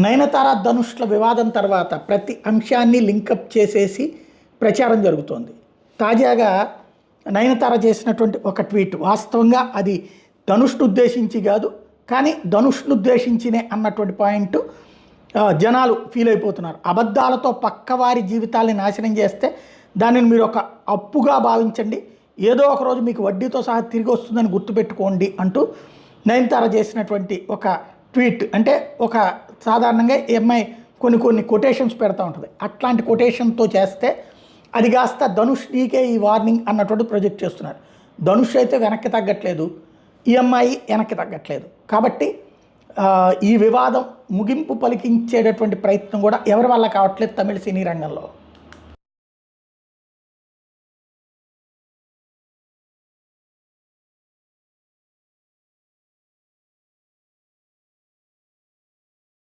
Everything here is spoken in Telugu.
నయనతార ధనుష్ల వివాదం తర్వాత ప్రతి అంశాన్ని లింకప్ చేసేసి ప్రచారం జరుగుతోంది. తాజాగా నయనతార చేసినటువంటి ఒక ట్వీట్ వాస్తవంగా అది ధనుష్ను ఉద్దేశించి కాదు, కానీ ధనుష్ను ఉద్దేశించినే అన్నటువంటి పాయింట్ జనాలు ఫీల్ అయిపోతున్నారు. అబద్ధాలతో పక్కవారి జీవితాల్ని నాశనం చేస్తే దానిని మీరు ఒక అప్పుగా భావించండి, ఏదో ఒక రోజు మీకు వడ్డీతో సహా తిరిగి వస్తుందని గుర్తుపెట్టుకోండి అంటూ నయనతార చేసినటువంటి ఒక ట్వీట్. అంటే ఒక సాధారణంగా ఈ అమ్మాయి కొన్ని కొటేషన్స్ పెడతా ఉంటుంది, అట్లాంటి కొటేషన్తో చేస్తే అది కాస్త ధనుష్ నీకే ఈ వార్నింగ్ అన్నటువంటి ప్రొజెక్ట్ చేస్తున్నారు. ధనుష్ అయితే వెనక్కి తగ్గట్లేదు, ఈ అమ్మాయి వెనక్కి తగ్గట్లేదు. కాబట్టి ఈ వివాదం ముగింపు పలికించేటటువంటి ప్రయత్నం కూడా ఎవరి వల్ల కావట్లేదు తమిళ సినీ రంగంలో.